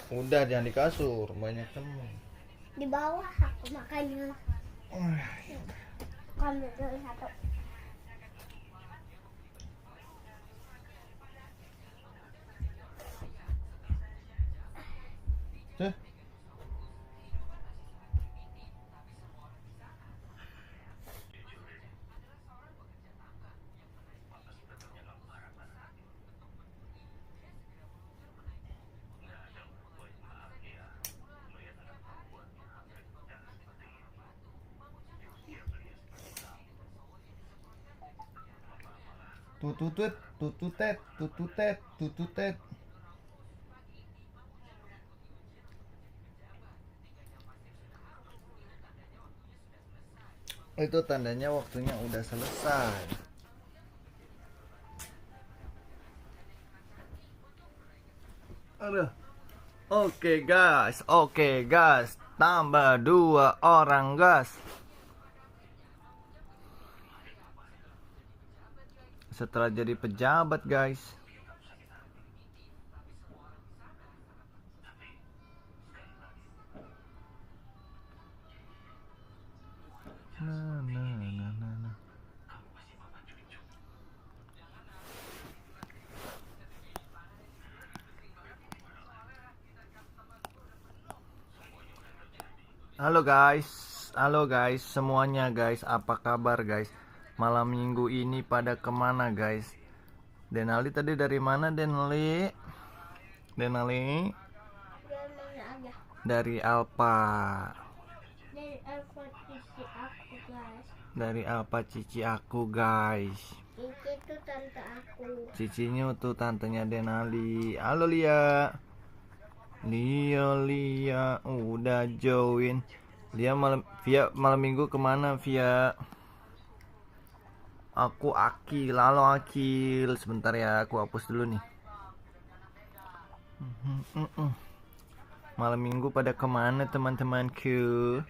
Udah jangan di kasur, banyak temen. Di bawah aku makanya. Ambil dulu satu. Tuh. Tututet, tututet, tututet, tututet. Itu tandanya waktunya udah selesai. Aduh. Oke guys, tambah 2 orang guys. Setelah jadi pejabat guys. Nah, nah, nah, nah, nah. Halo guys semuanya guys, apa kabar guys? Malam minggu ini pada kemana guys? Denali tadi dari mana Denali? Denali? Dari mana aja? Dari Alpa. Dari iPhone isi aku guys. Dari Alpa cici aku guys. Cici itu tante aku. Cicinya tuh tantenya Denali. Halo Lia. Lia udah join. Via malam minggu kemana Via? Aku Akil. Halo Akil. Sebentar ya, aku hapus dulu nih. Malam minggu pada kemana teman-temanku?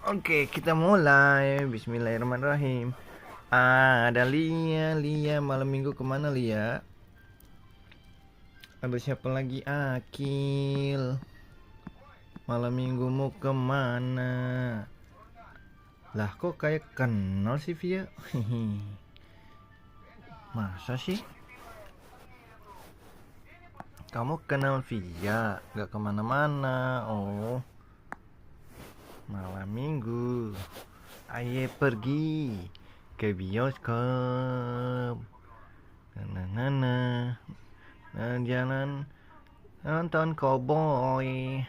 Oke, kita mulai. Bismillahirrahmanirrahim. Ada Lia malam minggu kemana Lia? Ada siapa lagi? Akil. Malam minggu mau kemana? Lah kok kayak kenal sih Via? Masa sih? Kamu kenal Via? Gak kemana-mana. Oh, malam minggu ayo pergi ke bioskop. Nah, jalan nonton cowboy.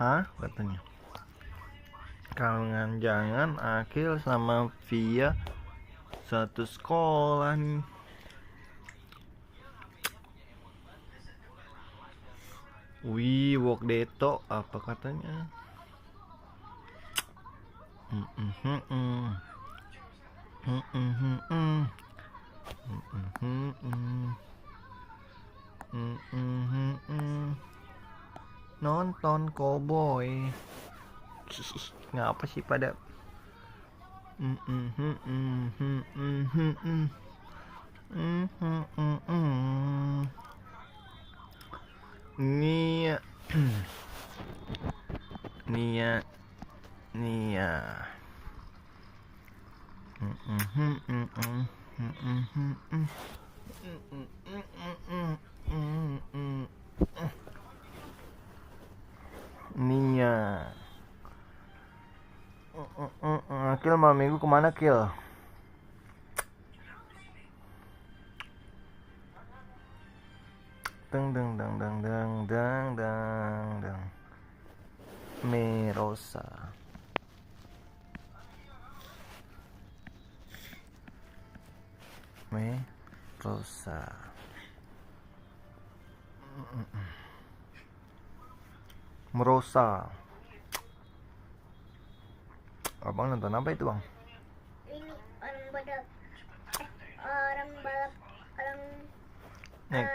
Hah katanya. Jangan Akil sama Via satu sekolah nih. Wih, walk deto apa katanya? Nonton cowboy. Ngapa sih pada Nia Nia Nia Nia. Kil malam minggu kemana Kil? Deng deng deng deng deng deng deng deng. Merosa. Merosa. Abang nonton apa itu bang? Ini orang balap, orang balap, orang Naik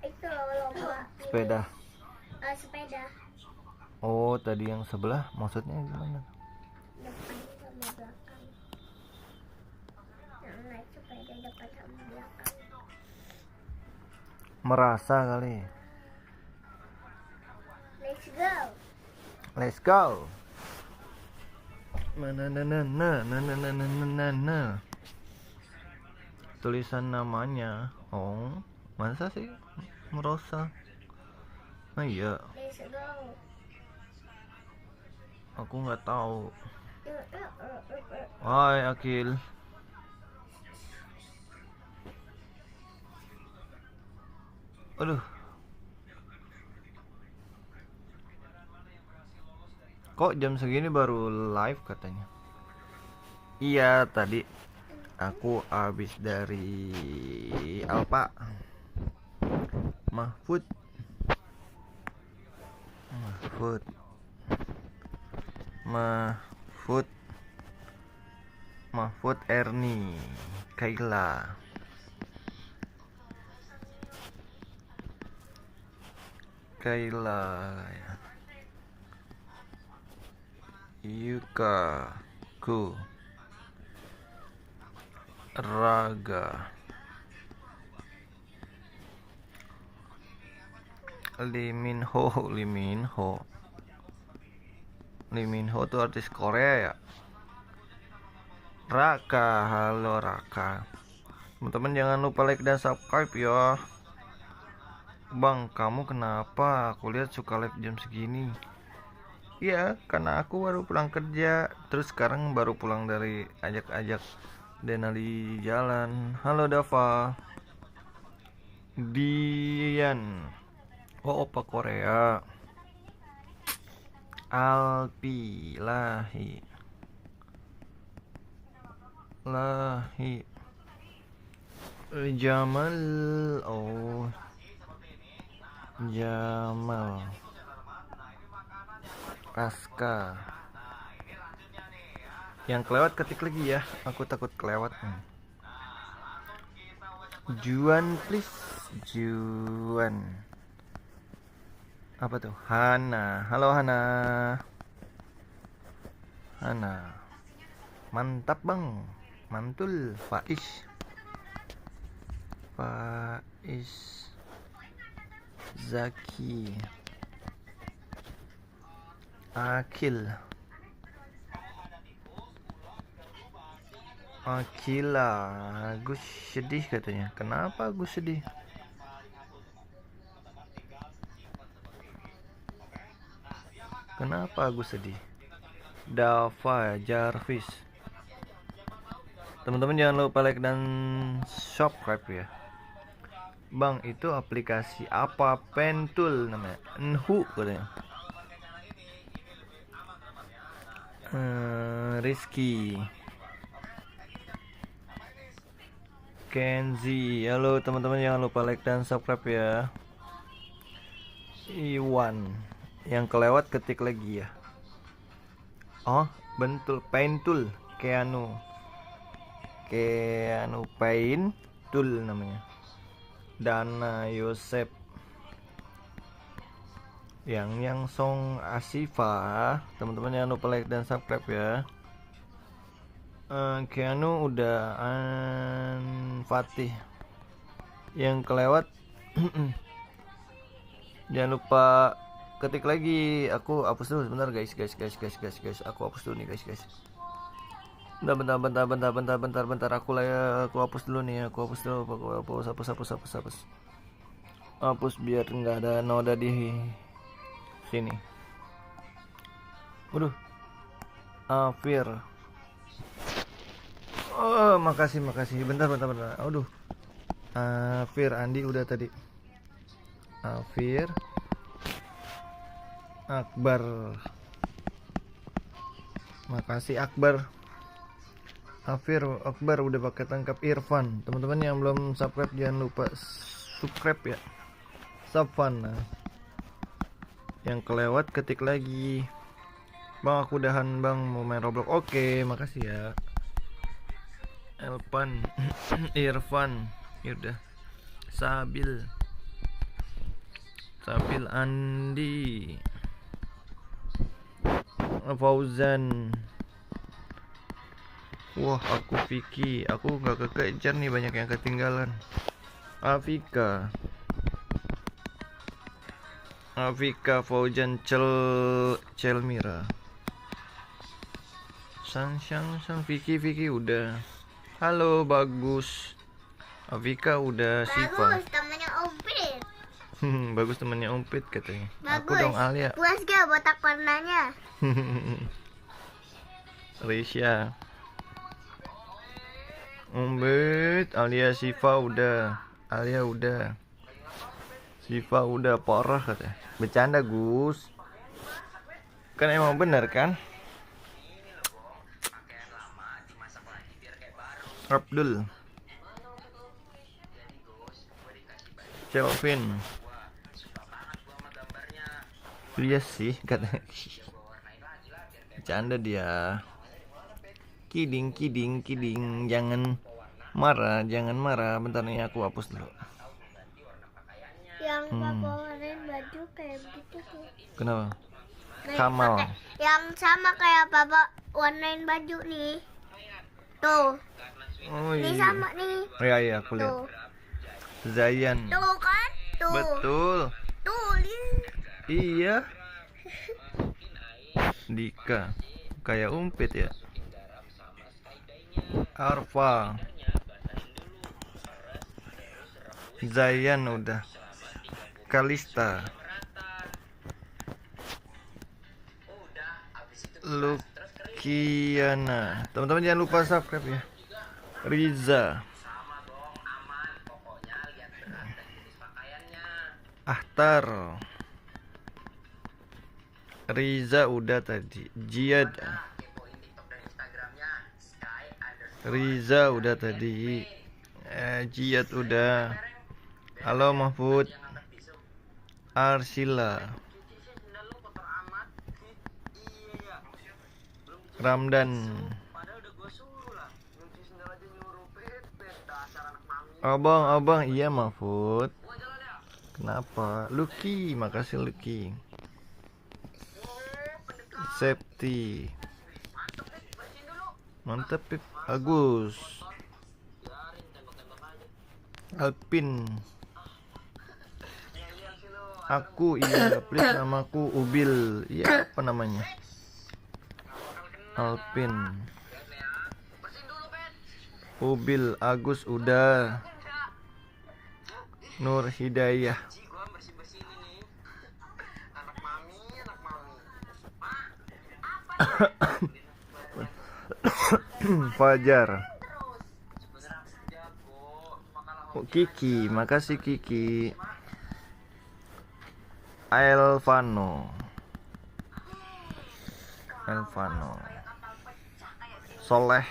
itu lomba sepeda. sepeda. Oh tadi yang sebelah maksudnya gimana? Depan sama belakang. Merasa kali. Let's go. Let's go. Nah. Tulisan namanya. Oh, masa sih merasa? Nah iya, Let's go. aku nggak tahu. Hai Akil. Aduh. Kok jam segini baru live katanya? Iya, tadi aku habis dari Alpa. Mahfud Erni Kayla Yuka Ku Raga Lee Min Ho tuh artis Korea ya. Raka, halo Raka. Teman-teman jangan lupa like dan subscribe ya. Bang, kamu kenapa? Aku lihat suka live jam segini. Iya, karena aku baru pulang kerja. Terus sekarang baru pulang dari ajak-ajak Denali jalan. Halo Dava. Dian. Oh, opa Korea. Alpi Lahi Jamal. Oh, Jamal Aska. Yang kelewat ketik lagi ya, aku takut kelewat. Juan please. Juan apa tuh? Hana, halo Hana. Mantap bang, mantul. Faiz Zaki Akila. Gus sedih katanya. Kenapa Gus sedih? Kenapa Gus sedih? Dava Jarvis. Teman-teman jangan lupa like dan subscribe ya. Bang, itu aplikasi apa? Pentul namanya. Nhu katanya. Rizky Kenzi, halo teman-teman jangan lupa like dan subscribe ya. Iwan, yang kelewat ketik lagi ya. Oh, bentul Paintul Keanu Paintul namanya. Dana Yosep, yang Song Asifa. Teman-teman jangan lupa like dan subscribe ya. Keanu udah. Fatih yang kelewat. Jangan lupa ketik lagi. Aku hapus dulu sebentar guys. Aku hapus dulu nih guys. Bentar. Aku hapus dulu nih. Aku hapus biar nggak ada noda di sini. Waduh. Afir. Oh, makasih. Bentar. Aduh. Afir Andi udah tadi. Afir Akbar. Makasih Akbar. Afir Akbar udah pakai tangkap Irfan. Teman-teman yang belum subscribe jangan lupa subscribe ya. Subfan. Nah. Yang kelewat ketik lagi. Bang, aku udahan bang, mau main Roblox. Oke, makasih ya. Elpan Irfan. Yaudah. Sabil Andi. Fauzan. Wah, aku Vicky. Aku gak kekejar nih, banyak yang ketinggalan. Afika. Afika Fauzan Celmira. Sang Vicky udah. Halo, bagus. Afika udah. Siva. Bagus, temennya Umpit. Bagus temannya Umpit katanya. Aku Bagus. dong Alia. Puas gak botak warnanya? Risha. Umpit, Alia, Siva udah. Alia udah. Siva udah, parah katanya. Bercanda, Gus. Kan emang bener kan? Abdul. Kelvin. Iya sih katanya. Bercanda dia. Kidding. Jangan marah. Bentar nih, aku hapus dulu. Yang papa warnain baju kayak gitu tuh. Kenapa? Nih, Kamal. yang sama kayak papa warnain baju nih. Tuh. Oh Ini iya. sama nih. Iya, aku lihat. Tuh. Zayan. Tuh kan? Tuh. Betul. Tuh, Iya. Dika. Kayak Umpit ya. Arfa. Zayan udah. Kalista. Lukiana. Teman-teman jangan lupa subscribe ya. Riza. Ahtar. Riza udah tadi. Jihad. Riza udah tadi. Jihad udah. Halo Mahfud. Arsila. Ramdan. Abang, iya Mahfud. Kenapa? Lucky, makasih Lucky. Septi. Mantap Pip. Agus. Alpin. Aku, iya, please, namaku Ubil. Iya, apa namanya? Alpin. Ubil, Agus udah. Nur Hidayah. Fajar. Kiki, makasih Kiki. Elvano. Soleh.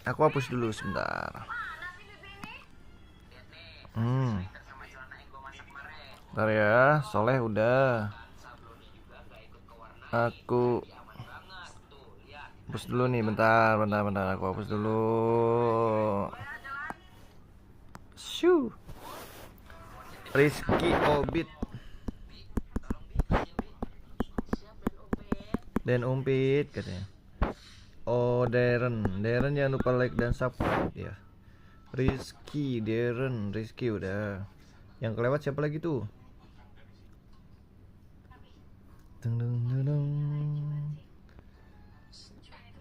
Aku hapus dulu sebentar. Bentar ya, Soleh udah. Aku hapus dulu nih, bentar, aku hapus dulu. Shoo. Rizky Obit dan Umpit katanya. Oh, Darren jangan lupa like dan subscribe ya. Rizky udah. Yang kelewat siapa lagi tuh?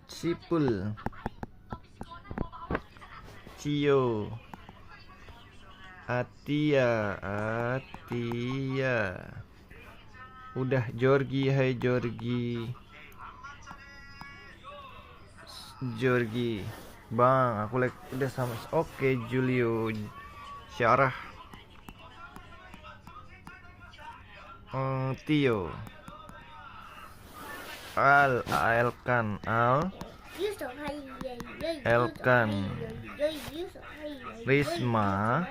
Sipul. Cio. Atia. Udah. Jorgi, hai Jorgi. Bang, aku like udah sama. Oke, Julio. Syarah. Tio. Elkan. Risma.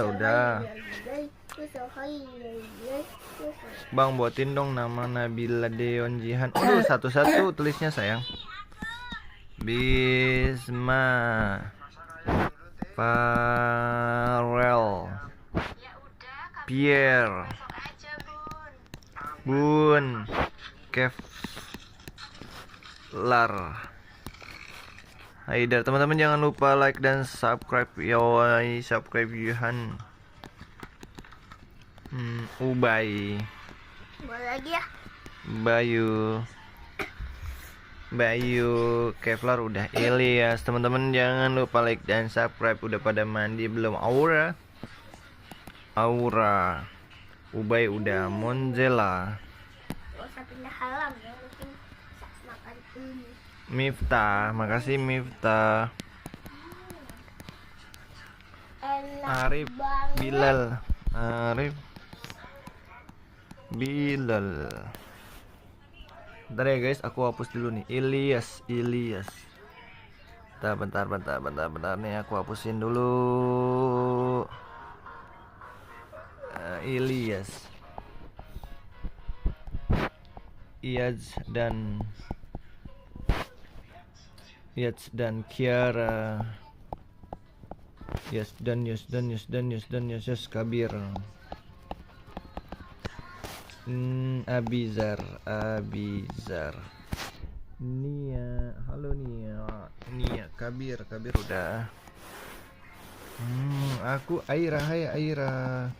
Udah. Bang, buatin dong nama Nabila Deon Jihan. Aduh, satu-satu tulisnya sayang. Bisma. Farel. Pierre. Bun. Kevlar. Haidar, teman-teman jangan lupa like dan subscribe yoi, subscribe Yuhan. Ubay, Boleh lagi ya. Bayu, Kevlar udah, Ilyas. Teman-teman jangan lupa like dan subscribe. Udah pada mandi belum? Aura, Ubay udah, Monzela, Gak usah pindah halam ya, mungkin makan ini. Miftah, makasih Miftah. Enak Arif, banget. Bilal. Bentar ya guys, aku hapus dulu nih. Ilyas. Bentar nih, aku hapusin dulu. Ilyas, Iyaz dan Kiara. Yes Kabir. Abizar. Nia, halo Nia, Kabir udah. Aku Aira, hai Aira.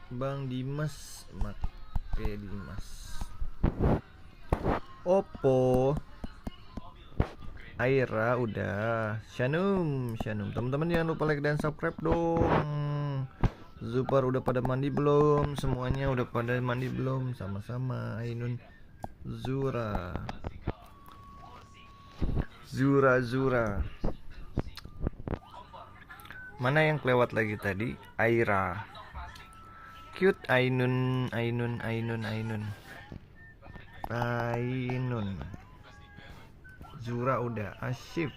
Bang Dimas, Dimas. Oppo. Aira udah. Shanum. Teman-teman jangan lupa like dan subscribe dong. Zupar udah pada mandi belum? Semuanya udah pada mandi belum? Sama-sama. Ainun, Zura. Mana yang kelewat lagi tadi? Aira. Cute Ainun. Zura udah. Asyik.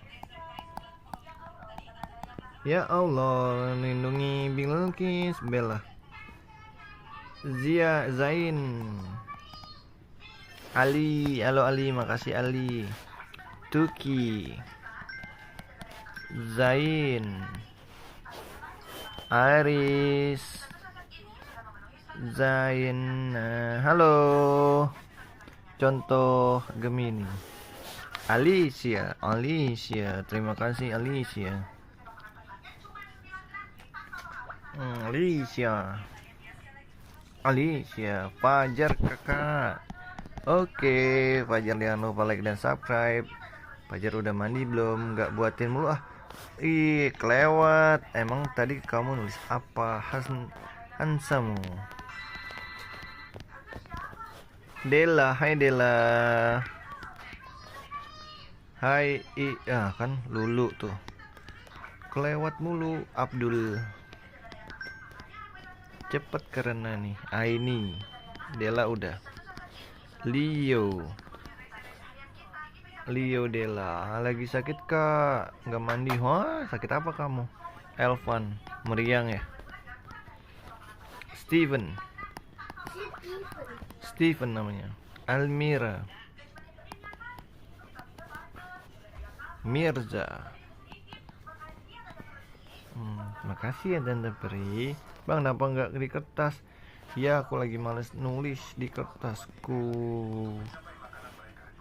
Ya Allah, lindungi Bilqis, Bella. Zia, Zain. Ali, halo Ali, makasih Ali. Tuki. Zain. Aris. Zain, halo. Contoh Gemini. Alicia, terima kasih Alicia. Alicia, Fajar kakak. Oke, Fajar jangan lupa like dan subscribe. Fajar udah mandi belum? Nggak buatin mulu ah. Ih, kelewat. Emang tadi kamu nulis apa? Hansamu. Dela, hai Dela. Hai, kan Lulu tuh. Kelewat mulu. Abdul. Cepet karena nih. Aini. Dela udah. Leo Dela. Lagi sakit kak? Nggak mandi? Wah, sakit apa kamu? Elvan. Meriang ya? Steven namanya. Almira. Mirza. Makasih ya Tante Peri. Bang, kenapa nggak di kertas? Ya, aku lagi males nulis di kertasku.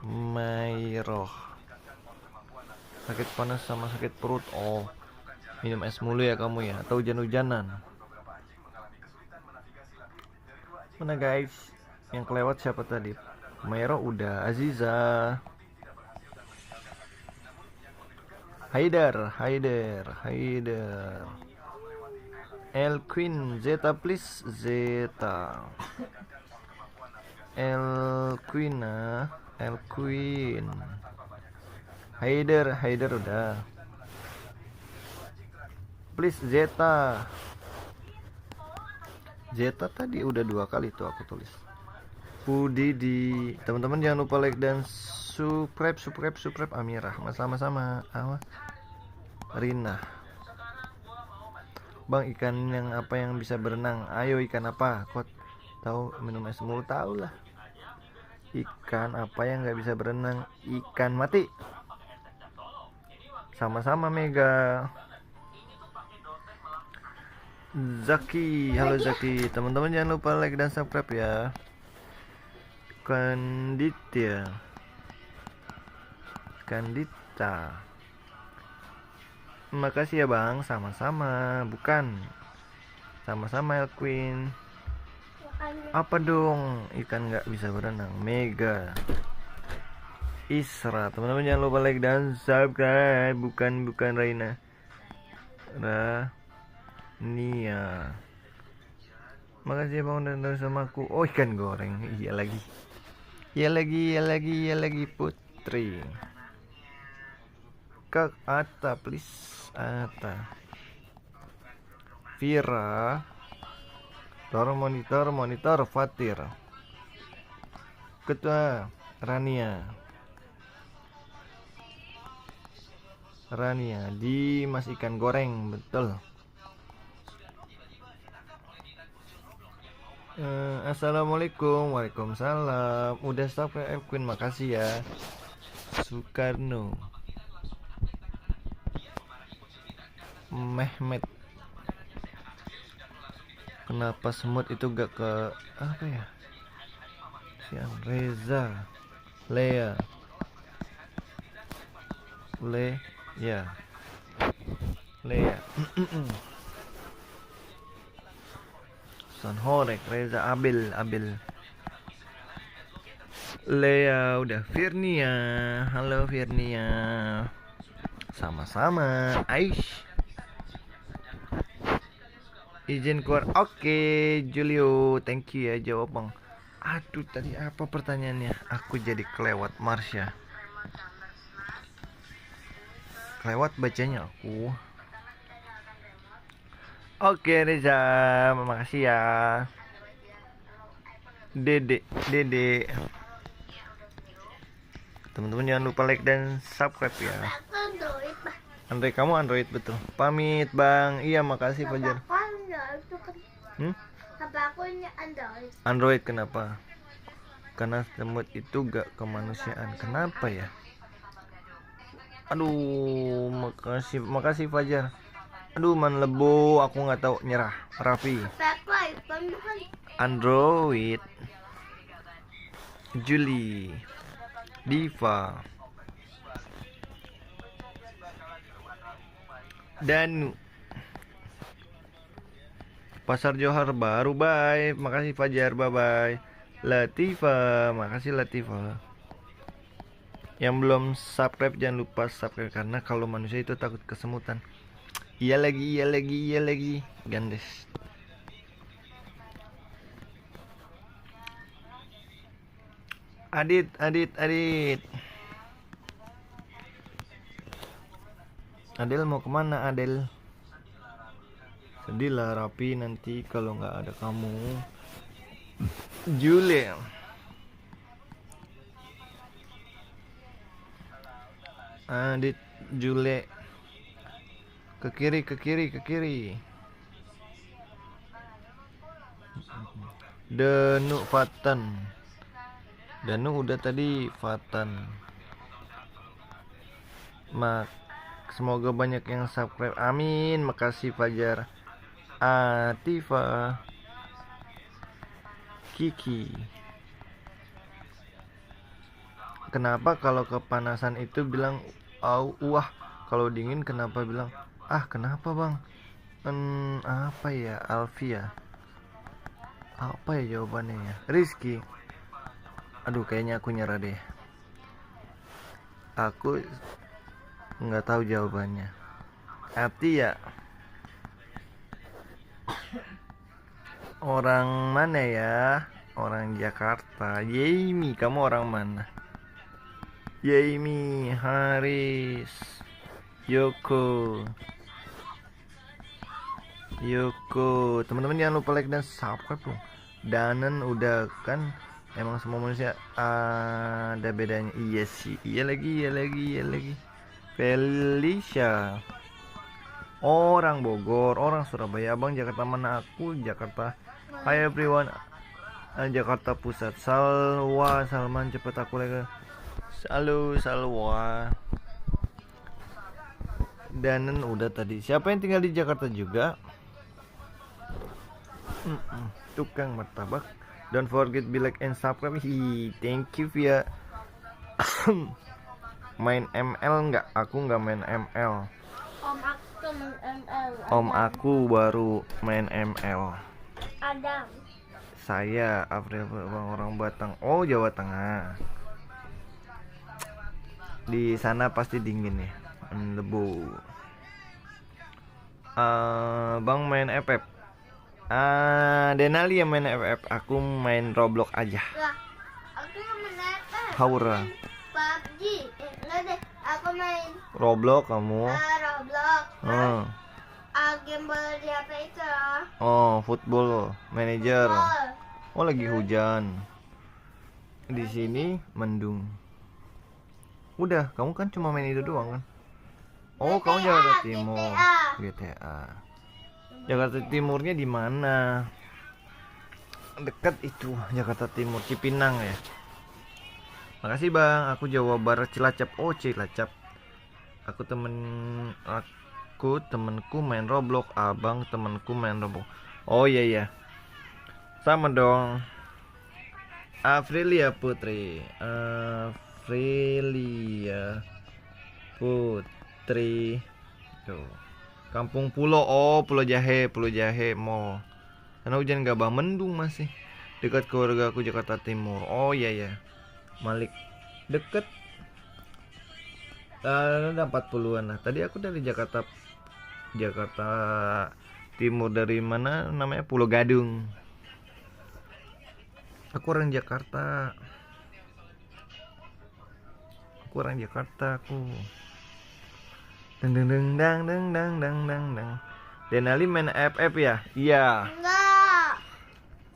Mairoh. Sakit panas sama sakit perut. Oh, minum es mulu ya kamu ya? Atau hujan-hujanan? Mana guys? Yang kelewat siapa tadi? Mairoh udah. Aziza. Haidar. El Queen, Zeta please, Zeta. El Queen. Haidar udah. Please Zeta. Zeta tadi udah 2 kali tuh aku tulis. Pudidi. Teman-teman jangan lupa like dan subscribe Amirah. Sama-sama. Rina. Bang, ikan yang apa yang bisa berenang? Ayo, ikan apa? Kok tahu minum es mulu? Tahu lah. Ikan apa yang nggak bisa berenang? Ikan mati. Sama-sama Mega. Zaki, halo Zaki. Teman-teman jangan lupa like dan subscribe ya. Kandita. Makasih ya bang, sama-sama. Bukan, sama-sama Elqueen. Apa dong, ikan nggak bisa berenang. Mega Isra, teman-teman jangan lupa like dan subscribe. Bukan Raina, Nia. Makasih ya bang udah sama aku. Oh, ikan goreng. Iya lagi Putri. Kak Ata, please Ata. Vira. Monitor Fatir. Ketua Rania di Mas ikan goreng, betul. Assalamualaikum. Waalaikumsalam. Udah subscribe Queen, makasih ya. Soekarno Mehmet. Kenapa semut itu gak ke apa ya? Siang Reza Lea Sonhorek Reza Abel Lea udah. Firnia, halo Firnia. Sama-sama. Aish izin keluar. Oke, Julio, thank you ya jawab bang. Aduh, tadi apa pertanyaannya? Aku jadi kelewat Marsha. Kelewat bacanya aku. Oke Reza, makasih ya. Dede. Teman-teman jangan lupa like dan subscribe ya. Android, kamu Android betul. Pamit bang. Iya makasih Fajar. Apa aku ini Android? Android kenapa? Karena semut itu gak kemanusiaan. Kenapa ya? Aduh, makasih Fajar. Aduh, man lebo, aku nggak tahu, nyerah. Raffi. Android. Julie. Diva. Danu. Pasar Johar baru, bye. Makasih Fajar, bye. Latifa, makasih Latifa. Yang belum subscribe jangan lupa subscribe, karena kalau manusia itu takut kesemutan. Iya lagi Gandes. Adit. Adel mau kemana Adel? Sedih lah Rapi nanti kalau nggak ada kamu. Julia. Adit Jule. Ke kiri. Danu Fatan. Danu udah tadi Fatan. Semoga banyak yang subscribe. Amin. Makasih Fajar. Atifa. Kiki. Kenapa kalau kepanasan itu bilang wah, kalau dingin kenapa bilang kenapa bang? Apa ya? Alfia. Apa ya jawabannya ya? Rizky. Aduh, kayaknya aku nyerah deh. Aku nggak tahu jawabannya. Ati ya. Orang mana ya? Orang Jakarta. Yemi, kamu orang mana? Yemi, Haris, Yoko. Teman-teman jangan lupa like dan subscribe dong. Danen udah kan, emang semua manusia ada bedanya. Iya sih, iya lagi. Felicia, orang Bogor, orang Surabaya. Abang Jakarta mana? Aku Jakarta. Hai everyone, Jakarta Pusat. Salman cepet aku lagi. Halo Salwa. Danen udah tadi. Siapa yang tinggal di Jakarta juga? Tukang martabak. Don't forget be like and subscribe. Thank you via. Main ML nggak? Aku nggak main ML. Om aku main ML. Om aku baru main ML. Adam. Saya April Bang, orang Batang. Oh, Jawa Tengah. Di sana pasti dingin ya. Debu. Bang main FF. Denali yang main FF. Aku main Roblox aja. Lah, aku nggak main apa? Haura. PUBG. Enggak deh. Aku main Roblox kamu. Roblox. Hmm. Game bola di HP itu loh. Oh, Football Manager. Football. Oh, lagi hujan. Di sini mendung. Udah, kamu kan cuma main itu doang kan? Oh, kamu Jakarta Timur. GTA. Jakarta Timurnya di mana? Dekat itu, Jakarta Timur, Cipinang ya. Makasih Bang, aku Jawa Barat Cilacap. Oh, Cilacap. Temenku main Roblox, abang temenku main Roblox. Oh iya ya, sama dong. Afrilia Putri, tuh. Kampung Pulo, oh Pulau Jahe Mall. Karena hujan gak bang, mendung masih. Dekat keluarga aku Jakarta Timur. Oh iya ya, Malik deket. Ada 40-an lah. Tadi aku dari Jakarta Timur, dari mana namanya, Pulau Gadung. Aku orang Jakarta. Aku. Deng deng deng dang deng dang dang dang dang. Denali main FF ya? Iya. Enggak.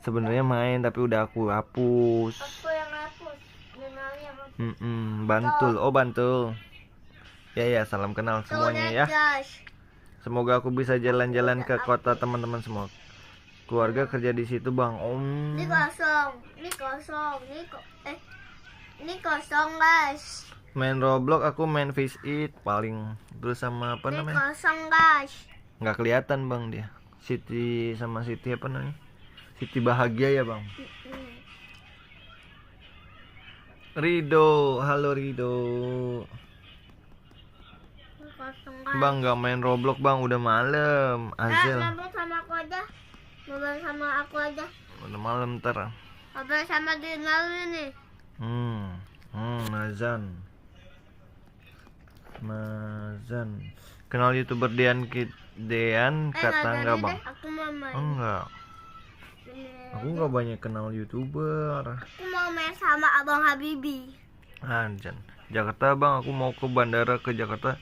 Sebenarnya main tapi udah aku hapus. Aku yang hapus. Denali yang hapus. Bantul. Oh, Bantul. Ya, salam kenal semuanya ya. Guys. Semoga aku bisa jalan-jalan ke kota teman-teman semua. Keluarga kerja di situ bang. Ini kosong. Ini kosong guys. Main Roblox, aku main Fish It paling. Terus sama apa Ini namanya? kosong guys. Nggak kelihatan bang dia. Siti apa namanya? Siti Bahagia ya bang. Rido, halo Rido. Kosong guys. Bang nggak main Roblox bang, udah malam. Azel. Ngobrol sama aku aja. Udah malam ntar. Ngobrol sama Denali nih. Nazan. Kenal YouTuber Dean kata enggak bang? Aku mau main. Enggak. Aku nggak banyak kenal YouTuber. Aku mau main sama Abang Habibi. Anjan. Jakarta bang, aku mau ke bandara ke Jakarta.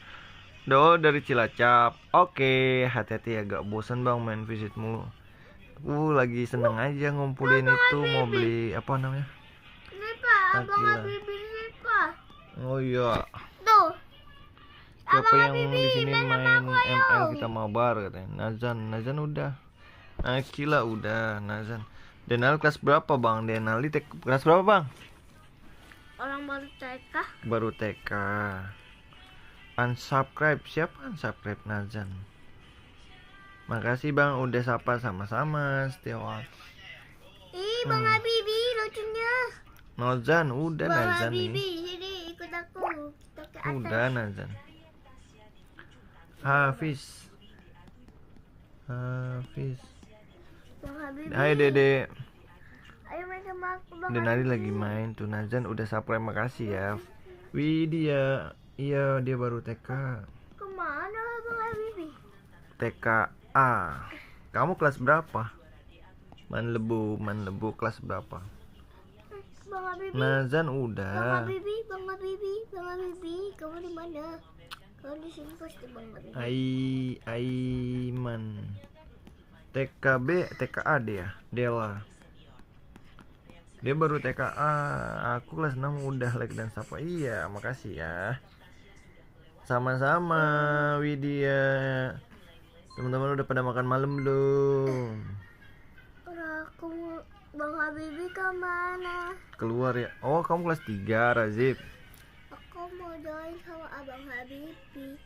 Dari Cilacap. Oke, hati-hati, agak bosan bang main visit mulu. Aku lagi seneng aja ngumpulin itu, mau beli apa namanya? Ini Pak, Abang Akila. Habibi ini Pak. Oh iya. Tuh. Siapa Abang yang Habibi, di sini main sama main aku, ayo. ML kita mabar katanya. Nazan udah. Akila udah, Nazan. Denal kelas berapa bang? Denali kelas berapa bang? Orang baru TK. Baru TK. Unsubscribe, siapa unsubscribe Nazan? Makasih bang udah sapa sama-sama Setiawan. Bang Habibi lucunya. Nazan udah, Bang Nazan Habibi, nih. sini ikut aku. Kita ke atas. Udah Nazan. Hafiz. Bang Habibi. Hai Dede. Ayo main sama aku Bang Denali Habibi. lagi main tuh. Nazan udah subscribe, makasih ya. Widya, iya dia baru TK. Kemana Bang Habibi? TKA. Kamu kelas berapa? Man lebu kelas berapa? Bang Habibi. Nazan Bang udah. Habibi, kamu di mana? Kamu di sini pasti Bang Habibi. Aiman. TKA dia, Dela. Dia baru TKA. Aku kelas 6 udah like dan sapa. Iya, makasih ya. Sama-sama Widya. Teman-teman udah pada makan malam belum? Aku Bang Habibi kemana? Keluar ya. Oh, kamu kelas 3, Razif. Aku mau join sama Abang Habibi.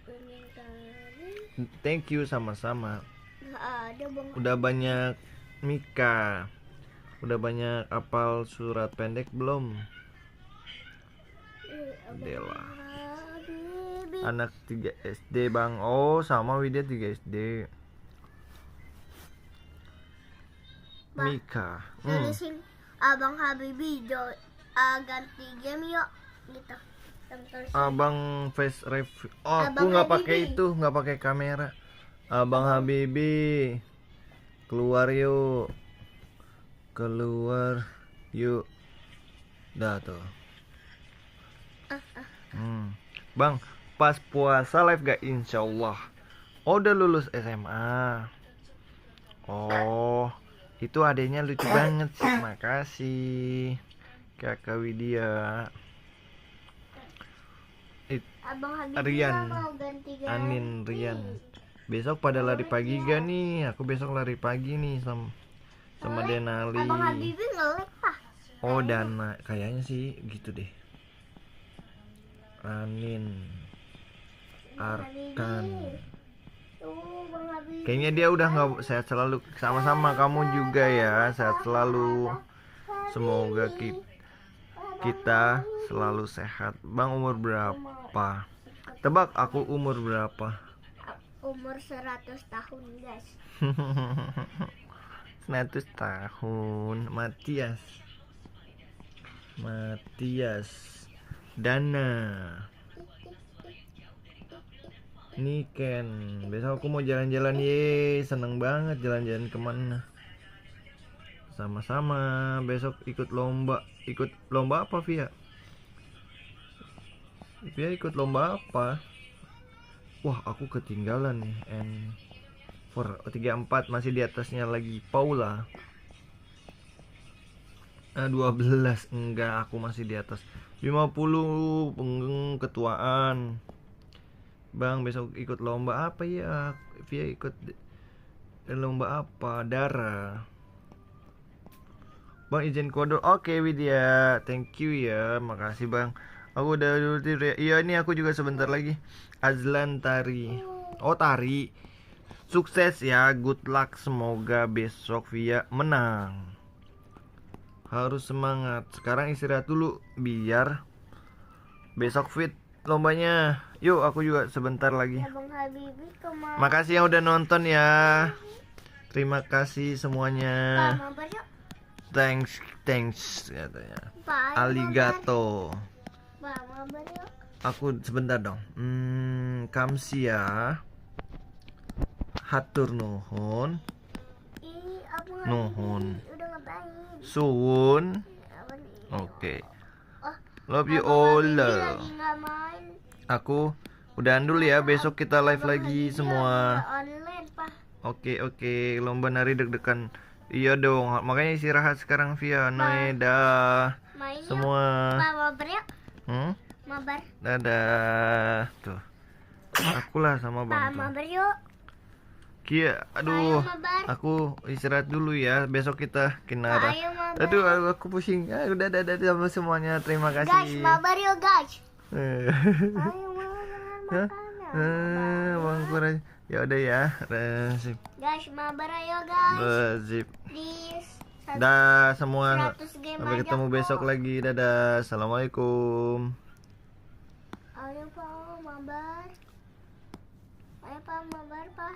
Pengen kali. Thank you sama-sama. Nggak ada Bang. Udah banyak Mika. Udah banyak apal surat pendek belum? Iya Dela. Habibi. Anak 3 SD bang. Oh sama Widya 3 SD. Bang, Mika. tulisin Abang Habibi ganti game yuk gitu. Tulisin. Abang face review. Oh, aku Abang nggak pakai Habibi. itu, nggak pakai kamera. Abang Habibi, keluar yuk, keluar yuk. Dah tuh. Bang, pas puasa live gak? Insya Allah. Oh, udah lulus SMA. Oh, itu adanya lucu banget sih. Makasih, Kakak Widya. Abang Habibi Rian, mau ganti Anin, Rian. Besok pada lari pagi gak nih? Aku besok lari pagi nih sama Denali. Abang Habibi ngelek pak. Oh, Dana, kayaknya sih gitu deh. Anin, Arkan. Tuh Bang Habibi. Kayaknya dia udah nggak sehat selalu. Sama-sama kamu juga ya, sehat selalu. Semoga kita selalu sehat. Bang umur berapa? Tebak aku umur berapa? Umur 100 tahun guys. 100 tahun. Matias Dana Niken. Besok aku mau jalan-jalan. Seneng banget jalan-jalan kemana. Sama-sama. Besok ikut lomba apa Via? Via ikut lomba apa? Wah, aku ketinggalan nih. N434 masih di atasnya lagi Paula. 12 enggak, aku masih di atas 50 ketuaan. Bang, besok ikut lomba apa ya? Via ikut lomba apa? Darah. Bang izin kode. Oke Widya, thank you ya, makasih bang. Aku udah dulu tidur ya. Iya ini aku juga sebentar lagi. Azlan Tari. Oh Tari. Sukses ya, good luck. Semoga besok Via menang. Harus semangat. Sekarang istirahat dulu biar besok fit lombanya. Yuk aku juga sebentar lagi. Abang Habibi kemana? Makasih yang udah nonton ya. Terima kasih semuanya. Pak, mabar yuk. Thanks katanya. Pak, ayo Aligato. mabar. Pak, mabar yuk. Aku sebentar dong. Kamsia. Hatur nuhun. Ih, Abang Nuhun. Habibi udah ngapain? Suwun. Apa nih? Oke. Oh, Love you Abang all. Habibi lagi nggak main. Aku udahan dulu ya. Besok kita live Abang lagi Habibi semua. lagi nggak online pak. Oke. Lomba nari deg-degan. Iya dong. Makanya istirahat sekarang Via. Noeda. Main yuk. Semua. Pak, mabar yuk. Mabar. Dadah. Tuh. Akulah sama Pak, Bang tuh. mabar yuk. Kia, aduh. Ayo, mabar. Aku istirahat dulu ya. Besok kita kinara. Ayo, mabar. Aduh, aku pusing. Udah sama semuanya. Terima Guys, kasih. mabar yuk guys. Eh. Ayo mabar makanan. Bang Kurai. Ya udah ya. Resip. Guys, mabar ayo guys. Resip. Please. Dah semua. 100 game Sampai aja ketemu kok. besok lagi. Dadah. Assalamualaikum. Ayo pak, mabar. Ayo pak, mabar pak.